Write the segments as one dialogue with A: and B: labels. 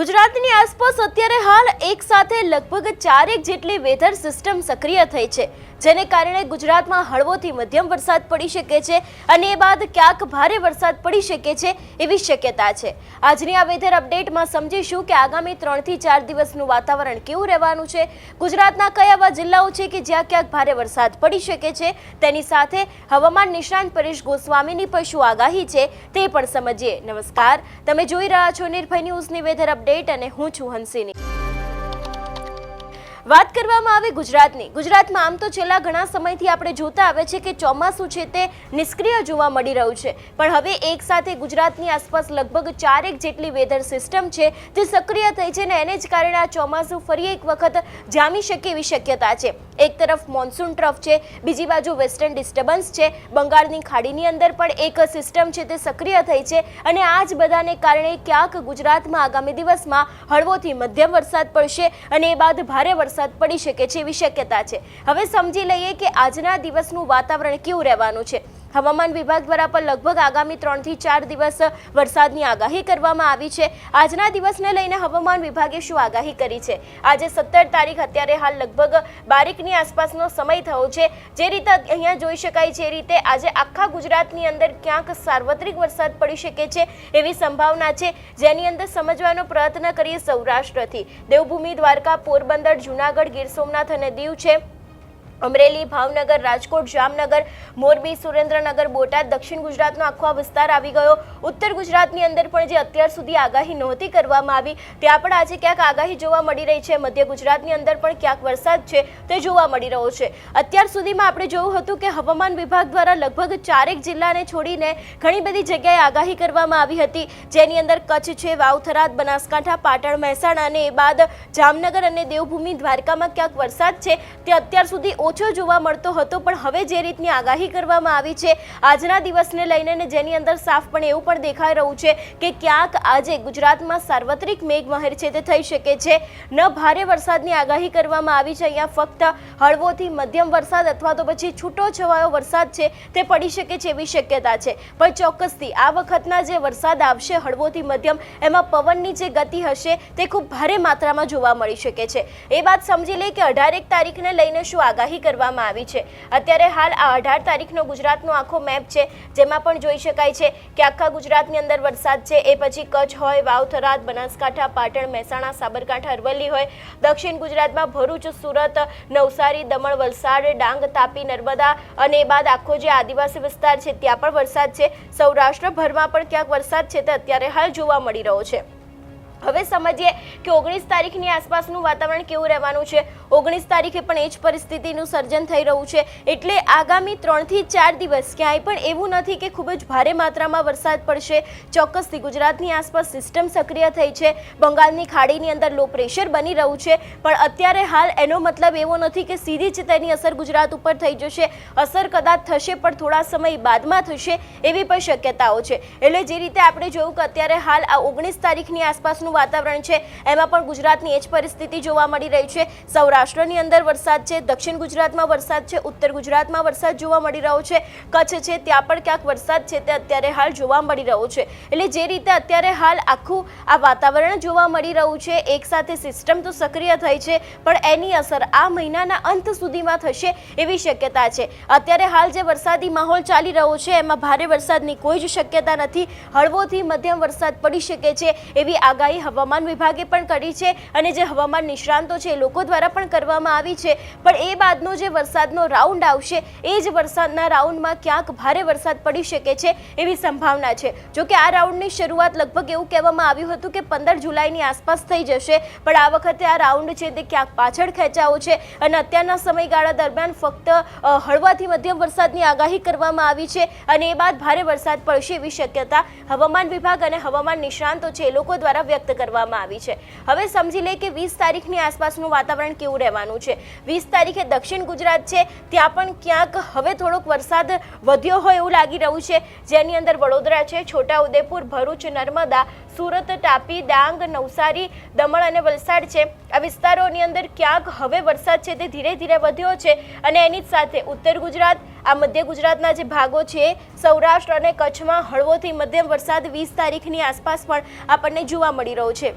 A: ગુજરાતની આસપાસ અત્યારે હાલ એક સાથે લગભગ 4 જેટલી વેધર સિસ્ટમ સક્રિય થઈ છે, જેને કારણે ગુજરાતમાં હળવોથી મધ્યમ વરસાદ પડી શકે છે અને એ બાદ ક્યાંક ભારે વરસાદ પડી શકે છે એવી શક્યતા છે। આજની આ વેધર અપડેટમાં સમજીશું કે આગામી 3 થી 4 દિવસનું વાતાવરણ કેવું રહેવાનું છે, ગુજરાતના કયા એવા જિલ્લાઓ છે કે જ્યાં ક્યાંક ભારે વરસાદ પડી શકે છે, તેની સાથે હવામાન નિષ્ણાંત પરેશ ગોસ્વામીની પણ શું આગાહી છે તે પણ સમજીએ। નમસ્કાર, તમે જોઈ રહ્યા છો નિર્ભય ન્યૂઝની વેધર અપડેટ અને હું છું હંસિની। વાત કરવામાં આવે ગુજરાતમાં આમ તો છેલ્લા ઘણા સમયથી આપણે જોતા આવે છે કે ચોમાસું છે તે નિષ્ક્રિય જોવા મળી રહ્યું છે, પણ હવે એક સાથે ગુજરાતની આસપાસ લગભગ 4 જેટલી વેધર સિસ્ટમ છે તે સક્રિય થઈ છે અને એને જ કારણે આ ચોમાસું ફરી એક વખત જામી શકે એવી શક્યતા છે। એક તરફ મોન્સૂન ટ્રફ છે, બીજી બાજુ વેસ્ટર્ન ડિસ્ટર્બન્સ છે, બંગાળની ખાડીની અંદર પણ એક સિસ્ટમ છે તે સક્રિય થઈ છે અને આ જ બધાને કારણે ક્યાંક ગુજરાતમાં આગામી દિવસમાં હળવોથી મધ્યમ વરસાદ પડશે અને એ બાદ ભારે વરસાદ પડી શકે છે એવી શક્યતા છે। હવે સમજી લઈએ કે આજના દિવસનું વાતાવરણ કેવું રહેવાનું છે। હવામાન વિભાગ દ્વારા પણ લગભગ આગામી 3 થી 4 દિવસ વરસાદની આગાહી કરવામાં આવી છે। આજના દિવસને લઈને હવામાન વિભાગે શું આગાહી કરી છે? આજે 17 તારીખ, અત્યારે હાલ લગભગ 12ની આસપાસનો સમય થયો છે। જે રીતે અહીંયા જોઈ શકાય છે એ રીતે આજે આખા ગુજરાતની અંદર ક્યાંક સાર્વત્રિક વરસાદ પડી શકે છે એવી સંભાવના છે, જેની અંદર સમજવાનો પ્રયત્ન કરીએ સૌરાષ્ટ્રથી। દેવભૂમિ, દ્વારકા, પોરબંદર, જૂનાગઢ, ગીર સોમનાથ અને દીવ છે, અમરેલી, ભાવનગર, રાજકોટ, જામનગર, મોરબી, સુરેન્દ્રનગર, બોટાદ, દક્ષિણ ગુજરાતનો આખો વિસ્તાર આવી ગયો। ઉત્તર ગુજરાતની અંદર પણ જે અત્યાર સુધી આગાહી નહોતી કરવામાં આવી ત્યાં પણ આજે ક્યાંક આગાહી જોવા મળી રહી છે। મધ્ય ગુજરાતની અંદર પણ ક્યાંક વરસાદ છે તે જોવા મળી રહ્યો છે। અત્યાર સુધીમાં આપણે જોયું હતું કે હવામાન વિભાગ દ્વારા લગભગ 4 જિલ્લાને છોડીને ઘણી બધી જગ્યાએ આગાહી કરવામાં આવી હતી, જેની અંદર કચ્છ છે, વાવ-થરાદ, બનાસકાંઠા, પાટણ, મહેસાણા અને એ બાદ જામનગર અને દેવભૂમિ, દ્વારકામાં ક્યાંક વરસાદ છે તે અત્યાર સુધી ઓછો જોવા મળતો હતો, પણ હવે જે રીતની આગાહી કરવામાં આવી છે આજના દિવસને લઈને, જેની અંદર સાફપણે એવું પણ દેખાઈ રહ્યું છે કે ક્યાંક આજે ગુજરાતમાં સાર્વત્રિક મેઘમહેર છે તે થઈ શકે છે। ન ભારે વરસાદની આગાહી કરવામાં આવી છે, અહીંયા ફક્ત હળવોથી મધ્યમ વરસાદ અથવા તો પછી છૂટો છવાયો વરસાદ છે તે પડી શકે છે એવી શક્યતા છે, પણ ચોક્કસથી આ વખતના જે વરસાદ આવશે હળવોથી મધ્યમ, એમાં પવનની જે ગતિ હશે તે ખૂબ ભારે માત્રામાં જોવા મળી શકે છે। એ વાત સમજી લે કે 18 તારીખને લઈને શું આગાહી કરવામાં આવી છે। અત્યારે હાલ આ 18 તારીખનો ગુજરાતનો આખો મેપ છે, જેમાં પણ જોઈ શકાય છે કે આખા ગુજરાતની અંદર વરસાદ છે, એ પછી કચ્છ હોય, વાવ-થરાદ, બનાસકાંઠા, પાટણ, મહેસાણા, સાબરકાંઠા, અરવલ્લી હોય, દક્ષિણ ગુજરાતમાં ભરૂચ, સુરત, નવસારી, દમણ, વલસાડ, ડાંગ, તાપી, નર્મદા અને એ બાદ આખો જે આદિવાસી વિસ્તાર છે ત્યાં પણ વરસાદ છે। સૌરાષ્ટ્રભરમાં પણ ક્યાંક વરસાદ છે તે અત્યારે હાલ જોવા મળી રહ્યો છે। હવે સમજીએ કે 19 તારીખની આસપાસનું વાતાવરણ કેવું રહેવાનું છે। 19 તારીખે પણ એ જ પરિસ્થિતિનું સર્જન થઈ રહ્યું છે, એટલે આગામી 3 થી 4 દિવસ ક્યાંય પણ એવું નથી કે ખૂબ જ ભારે માત્રામાં વરસાદ પડશે। ચોક્કસથી ગુજરાતની આસપાસ સિસ્ટમ સક્રિય થઈ છે, બંગાળની ખાડીની અંદર લો પ્રેશર બની રહ્યું છે, પણ અત્યારે હાલ એનો મતલબ એવો નથી કે સીધી જ તેની અસર ગુજરાત ઉપર થઈ જશે। અસર કદાચ થશે પણ થોડા સમય બાદમાં થશે એવી પણ શક્યતાઓ છે। એટલે જે રીતે આપણે જોયું કે અત્યારે હાલ આ 19 તારીખની આસપાસનું વાતાવરણ છે એમાં પણ ગુજરાતની એ જ પરિસ્થિતિ જોવા મળી રહી છે। સૌરાષ્ટ્રની અંદર વરસાદ છે, દક્ષિણ ગુજરાતમાં વરસાદ છે, ઉત્તર ગુજરાતમાં વરસાદ જોવા મળી રહ્યો છે, કચ્છ છે ત્યાં પણ ક્યાંક વરસાદ છે તે અત્યારે હાલ જોવા મળી રહ્યો છે। એટલે જે રીતે અત્યારે હાલ આખું આ વાતાવરણ જોવા મળી રહ્યું છે, એક સાથે સિસ્ટમ તો સક્રિય થઈ છે પણ એની અસર આ મહિનાના અંત સુધીમાં થશે એવી શક્યતા છે। અત્યારે હાલ જે વરસાદી માહોલ ચાલી રહ્યો છે એમાં ભારે વરસાદની કોઈ જ શક્યતા નથી, હળવોથી મધ્યમ વરસાદ પડી શકે છે એવી આગાહી હવામાન વિભાગે પણ કરી છે અને જે હવામાન નિષ્ણાંતો છે એ લોકો દ્વારા પણ કરવામાં આવી છે। પણ એ બાદનો જે વરસાદનો રાઉન્ડ આવશે એ જ વરસાદના રાઉન્ડમાં ક્યાંક ભારે વરસાદ પડી શકે છે એવી સંભાવના છે। જો કે આ રાઉન્ડની શરૂઆત લગભગ એવું કહેવામાં આવ્યું હતું કે 15 જુલાઈની આસપાસ થઈ જશે, પણ આ વખતે આ રાઉન્ડ છે તે ક્યાંક પાછળ ખેંચાયો છે અને અત્યારના સમયગાળા દરમિયાન ફક્ત હળવાથી મધ્યમ વરસાદની આગાહી કરવામાં આવી છે અને એ બાદ ભારે વરસાદ પડશે એવી શક્યતા હવામાન વિભાગ અને હવામાન નિષ્ણાંતો છે એ લોકો દ્વારા વ્યક્ત કરવામાં આવી છે। હવે સમજી લે કે 20 તારીખની આસપાસનું વાતાવરણ કેવું રહેવાનું છે। 20 તારીખે દક્ષિણ ગુજરાત છે ત્યાં પણ ક્યાંક હવે થોડોક વરસાદ વધ્યો હોય એવું લાગી રહ્યું છે, જેની અંદર વડોદરા છે, છોટાઉદેપુર, ભરૂચ, નર્મદા, સુરત, તાપી, ડાંગ, નવસારી, દમણ અને વલસાડ છે, આ વિસ્તારોની અંદર ક્યાંક હવે વરસાદ છે તે ધીરે ધીરે વધ્યો છે અને એની જ સાથે ઉત્તર ગુજરાત, આ મધ્ય ગુજરાતના જે ભાગો છે, સૌરાષ્ટ્ર અને કચ્છમાં હળવોથી મધ્યમ વરસાદ 20 તારીખની આસપાસ પણ આપણને જોવા મળી રહ્યો છે।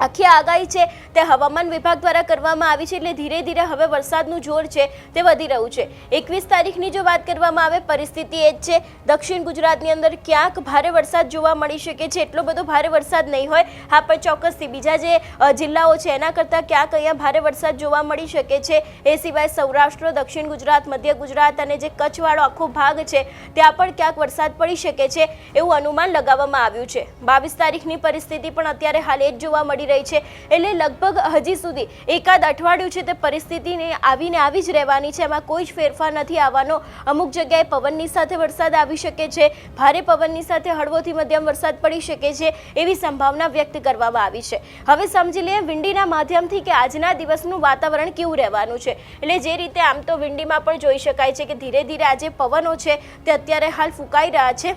A: આખી આગાહી છે તે હવામાન વિભાગ દ્વારા કરવામાં આવી છે, એટલે ધીરે ધીરે હવે વરસાદનું જોર છે તે વધી રહ્યું છે. 21 તારીખની જો વાત કરવામાં આવે, પરિસ્થિતિ એ જ છે. દક્ષિણ ગુજરાતની અંદર ક્યાંક ભારે વરસાદ જોવા મળી શકે છે. એટલો બધો ભારે વરસાદ નહીં હોય, હા, પણ ચોક્કસથી બીજા જે જિલ્લાઓ છે એના કરતાં ક્યાંક અહીંયા ભારે વરસાદ જોવા મળી શકે છે. એ સિવાય સૌરાષ્ટ્ર, દક્ષિણ ગુજરાત, મધ્ય ગુજરાત અને જે કચ્છવાળો આખો ભાગ છે ત્યાં પણ ક્યાંક વરસાદ પડી શકે છે એવું અનુમાન લગાવવામાં આવ્યું છે. 22 તારીખની પરિસ્થિતિ પણ અત્યારે હાલ એ જ જોવા મળી રહી છે. એટલે લગભગ હજી સુધી એકાદ અઠવાડિયું છે તે પરિસ્થિતિને આવી જ રહેવાની છે. એમાં કોઈ જ ફેરફાર નથી આવવાનો. અમુક જગ્યાએ પવનની સાથે વરસાદ આવી શકે છે, ભારે પવનની સાથે હળવોથી મધ્યમ વરસાદ પડી શકે છે એવી સંભાવના વ્યક્ત કરવામાં આવી છે. હવે સમજી લઈએ વિંડીના માધ્યમથી કે આજના દિવસનું વાતાવરણ કેવું રહેવાનું છે. એટલે જે રીતે આમ તો વિંડીમાં પણ જોઈ શકાય છે કે ધીરે ધીરે આજે પવનો છે તે અત્યારે હાલ ફૂંકાઈ રહ્યા છે.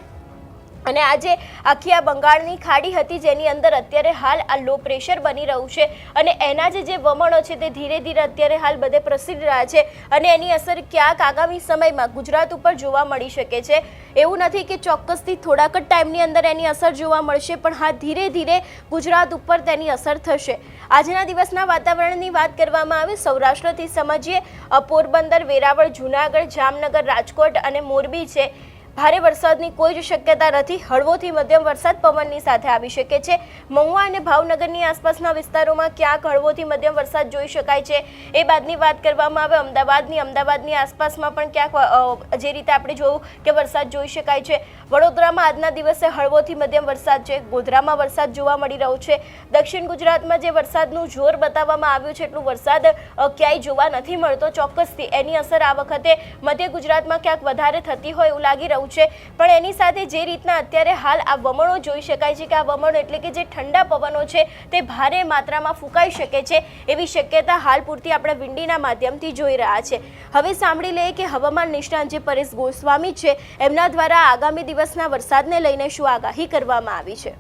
A: અને આજે આખી આ બંગાળની ખાડી હતી જેની અંદર અત્યારે હાલ આ લો પ્રેશર બની રહ્યું છે અને એના જે વમણો છે તે ધીરે ધીરે અત્યારે હાલ બધે પ્રસરી રહ્યા છે અને એની અસર ક્યાંક આગામી સમયમાં ગુજરાત ઉપર જોવા મળી શકે છે. એવું નથી કે ચોક્કસથી થોડાક જ ટાઈમની અંદર એની અસર જોવા મળશે, પણ હા, ધીરે ધીરે ગુજરાત ઉપર તેની અસર થશે. આજના દિવસના વાતાવરણની વાત કરવામાં આવે, સૌરાષ્ટ્રથી સમજીએ, પોરબંદર, વેરાવળ, જૂનાગઢ, જામનગર, રાજકોટ અને મોરબી છે. ભારે વરસાદની કોઈ જ શક્યતા નથી. હળવોથી મધ્યમ વરસાદ પવનની સાથે આવી શકે છે. મહુવા અને ભાવનગરની આસપાસના વિસ્તારોમાં ક્યાંક હળવોથી મધ્યમ વરસાદ જોઈ શકાય છે. એ બાદની વાત કરવામાં આવે અમદાવાદની આસપાસમાં પણ ક્યાંક જે રીતે આપણે જોયું કે વરસાદ જોઈ શકાય છે. વડોદરામાં આજના દિવસે હળવોથી મધ્યમ વરસાદ છે. ગોધરામાં વરસાદ જોવા મળી રહ્યો છે. દક્ષિણ ગુજરાતમાં જે વરસાદનું જોર બતાવવામાં આવ્યું છે એટલું વરસાદ ક્યાંય જોવા નથી મળતો. ચોક્કસથી એની અસર આ વખતે મધ્ય ગુજરાતમાં ક્યાંક વધારે થતી હોય એવું લાગી રહ્યું છે. પણ એની સાથે જે રીતના અત્યારે હાલ આ વમણો જોઈ શકાય છે કે આ વમણો એટલે કે જે ઠંડા પવનો છે તે ભારે માત્રામાં ફૂંકાઈ શકે છે એવી શક્યતા હાલ પૂરતી આપણે વિંડીના માધ્યમથી જોઈ રહ્યા છે. હવે સાંભળી લઈએ કે હવામાન નિષ્ણાંત જે પરેશ ગોસ્વામી છે એમના દ્વારા આગામી દિવસના વરસાદને લઈને શું આગાહી કરવામાં આવી છે.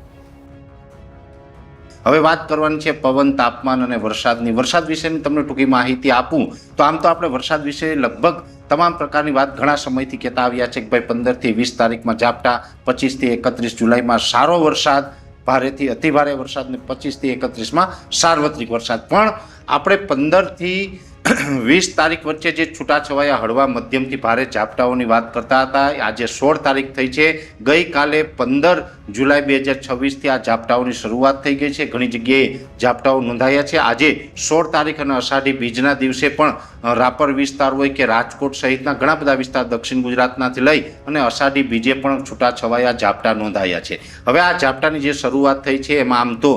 B: હવે વાત કરવાની છે પવન, તાપમાન અને વરસાદની. વરસાદ વિશેની તમને ટૂંકી માહિતી આપું તો આમ તો આપણે વરસાદ વિશે લગભગ તમામ પ્રકારની વાત ઘણા સમયથી કહેતા આવ્યા છે કે ભાઈ 15 થી 20 તારીખમાં ઝાપટા, 25 થી 31 જુલાઈમાં સારો વરસાદ, ભારેથી અતિભારે વરસાદ ને 25 થી 31માં સાર્વત્રિક વરસાદ. પણ આપણે 15 થી 20 તારીખ વચ્ચે જે છૂટાછવાયા હળવા મધ્યમથી ભારે ઝાપટાઓની વાત કરતા હતા, આજે 16 તારીખ થઈ છે. ગઈકાલે 15 જુલાઈ 2026થી આ ઝાપટાઓની શરૂઆત થઈ ગઈ છે. ઘણી જગ્યાએ ઝાપટાઓ નોંધાયા છે. આજે 16 તારીખ અને અષાઢી બીજના દિવસે પણ રાપર વિસ્તાર હોય કે રાજકોટ સહિતના ઘણા બધા વિસ્તાર દક્ષિણ ગુજરાતનાથી લઈ અને અષાઢી બીજે પણ છૂટાછવાયા ઝાપટા નોંધાયા છે. હવે આ ઝાપટાની જે શરૂઆત થઈ છે એમાં આમ તો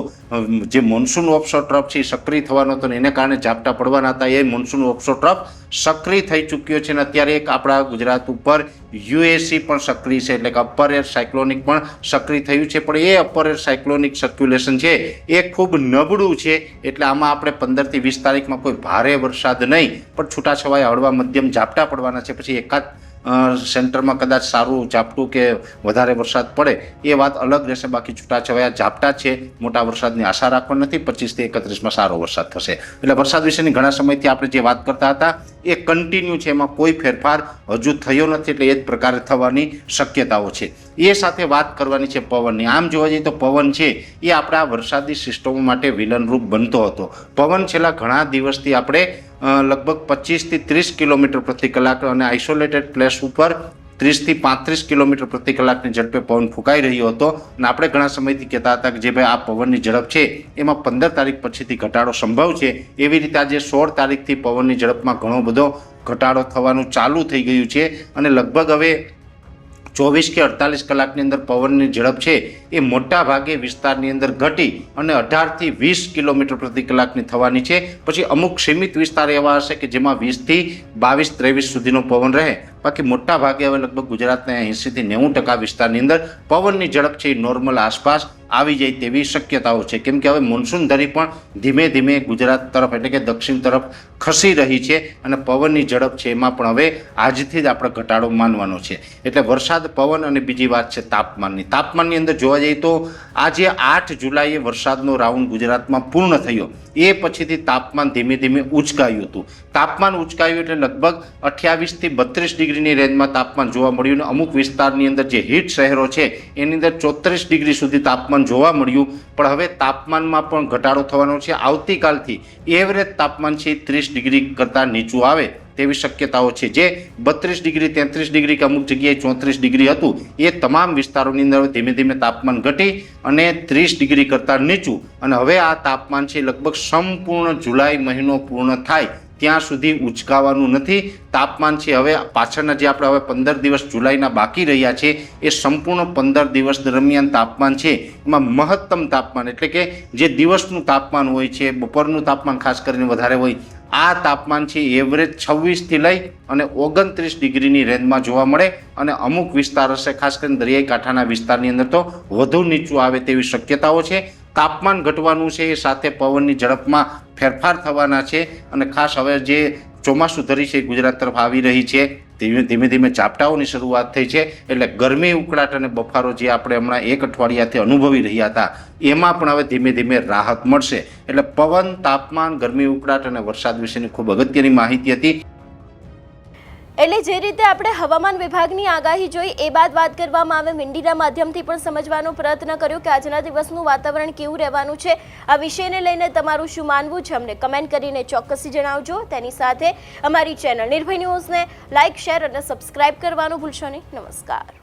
B: જે મોન્સૂન ઓફશોર ટ્રફ છે સક્રિય થવાનો હતો એને કારણે ઝાપટા પડવાના હતા. એ મોન્સૂન ઓફશોર ટ્રફ સક્રિય થઈ ચૂક્યો છે અને અત્યારે એક આપણા ગુજરાત ઉપર યુએસી પણ સક્રિય છે, એટલે કે અપર એર સાયક્લોનિક પણ સક્રિય થયું છે. પણ એ અપર એર સાયક્લોનિક સર્ક્યુલેશન છે એ ખૂબ નબળું છે, એટલે આમાં આપણે 15 થી 20 તારીખમાં કોઈ ભારે વરસાદ નહીં પણ છૂટાછવાયા હળવા મધ્યમ ઝાપટા પડવાના છે. પછી એકાદ સેન્ટરમાં કદાચ સારું ઝાપટું કે વધારે વરસાદ પડે એ વાત અલગ રહેશે. બાકી છૂટાછવાયા ઝાપટા છે, મોટા વરસાદની આશા રાખવાની નથી. 25 થી 31માં સારો વરસાદ થશે. એટલે વરસાદ વિશેની ઘણા સમયથી આપણે જે વાત કરતા હતા એ કન્ટિન્યુ છે, એમાં કોઈ ફેરફાર હજુ થયો નથી, એટલે એ જ પ્રકારે થવાની શક્યતાઓ છે. એ સાથે વાત કરવાની છે પવનની. આમ જોવા જઈએ તો પવન છે એ આપણા વરસાદી સિસ્ટમો માટે વિલનરૂપ બનતો હતો. પવન છેલ્લા ઘણા દિવસથી આપણે લગભગ 25 થી 30 કિલોમીટર પ્રતિ કલાક અને આઇસોલેટેડ પ્લેસ ઉપર 30 થી 35 કિલોમીટર પ્રતિ કલાકની ઝડપે પવન ફૂંકાઈ રહ્યો હતો. અને આપણે ઘણા સમયથી કહેતા હતા કે જે ભાઈ આ પવનની ઝડપ છે એમાં 15 તારીખ પછીથી ઘટાડો સંભવ છે. એવી રીતે આજે 16 તારીખથી પવનની ઝડપમાં ઘણો બધો ઘટાડો થવાનું ચાલુ થઈ ગયું છે અને લગભગ હવે 24 કે 48 કલાકની અંદર પવનની ઝડપ છે એ મોટા ભાગે વિસ્તારની અંદર ઘટી અને 18 થી 20 કિલોમીટર પ્રતિ કલાકની થવાની છે. પછી અમુક સીમિત વિસ્તાર એવા હશે કે જેમાં 20 થી 22, 23 સુધીનો પવન રહે. બાકી મોટા ભાગે હવે લગભગ ગુજરાતના 80 થી 90% વિસ્તારની અંદર પવનની ઝડપ છે એ નોર્મલ આસપાસ આવી જાય તેવી શક્યતાઓ છે. કેમ કે હવે મોન્સૂન ધરી પણ ધીમે ધીમે ગુજરાત તરફ એટલે કે દક્ષિણ તરફ ખસી રહી છે અને પવનની ઝડપ છે એમાં પણ હવે આજથી જ આપણે ઘટાડો માનવાનો છે. એટલે વરસાદ, પવન અને બીજી વાત છે તાપમાનની. તાપમાનની અંદર જોવા જોવા જઈએ તો આજે 8 જુલાઈએ વરસાદનો રાઉન્ડ ગુજરાતમાં પૂર્ણ થયો. એ પછીથી તાપમાન ધીમે ધીમે ઉચકાયું હતું. તાપમાન ઉચકાયું એટલે લગભગ 28 થી 32 ડિગ્રીની રેન્જમાં તાપમાન જોવા મળ્યું અને અમુક વિસ્તારની અંદર જે હીટ શહેરો છે એની અંદર 34 ડિગ્રી સુધી તાપમાન જોવા મળ્યું. પણ હવે તાપમાનમાં પણ ઘટાડો થવાનો છે. આવતીકાલથી એવરેજ તાપમાન છે 30 ડિગ્રી કરતાં નીચું આવે તેવી શક્યતાઓ છે. જે 32 ડિગ્રી 33 ડિગ્રી કે અમુક જગ્યાએ 34 ડિગ્રી હતું એ તમામ વિસ્તારોની અંદર ધીમે ધીમે તાપમાન ઘટી અને 30 ડિગ્રી કરતાં નીચું. અને હવે આ તાપમાન છે લગભગ સંપૂર્ણ જુલાઈ મહિનો પૂર્ણ થાય ત્યાં સુધી ઉચકાવાનું નથી. તાપમાન છે હવે પાછળના જે આપણે હવે 15 દિવસ જુલાઈના બાકી રહ્યા છે એ સંપૂર્ણ 15 દિવસ દરમિયાન તાપમાન છે એમાં મહત્તમ તાપમાન એટલે કે જે દિવસનું તાપમાન હોય છે, બપોરનું તાપમાન ખાસ કરીને વધારે હોય, આ તાપમાન છે એવરેજ 26 થી લઈ અને 29 ડિગ્રીની રેન્જમાં જોવા મળે અને અમુક વિસ્તાર હશે ખાસ કરીને દરિયાઈ કાંઠાના વિસ્તારની અંદર તો વધુ નીચું આવે તેવી શક્યતાઓ છે. તાપમાન ઘટવાનું છે એ સાથે પવનની ઝડપમાં ફેરફાર થવાના છે અને ખાસ હવે જે ચોમાસું ધરી છે ગુજરાત તરફ આવી રહી છે, ધીમે ધીમે ઝાપટાઓની શરૂઆત થઈ છે. એટલે ગરમી, ઉકળાટ અને બફારો જે આપણે હમણાં 1 અઠવાડિયાથી અનુભવી રહ્યા હતા એમાં પણ હવે ધીમે ધીમે રાહત મળશે. એટલે પવન, તાપમાન, ગરમી, ઉકળાટ અને વરસાદ વિશેની ખૂબ અગત્યની માહિતી હતી.
A: એટલે જે રીતે આપણે હવામાન વિભાગની આગાહી જોઈ એ બાદ વાત કરવામાં આવે મીંડીના માધ્યમથી પણ સમજવાનો પ્રયત્ન કર્યો કે આજના દિવસનું વાતાવરણ કેવું રહેવાનું છે. આ વિષયને લઈને તમારું શું માનવું છે અમને કમેન્ટ કરીને ચોક્કસથી જણાવજો. તેની સાથે અમારી ચેનલ નિર્ભય ન્યૂઝને લાઇક, શેર અને સબસ્ક્રાઇબ કરવાનું ભૂલશો નહીં. નમસ્કાર.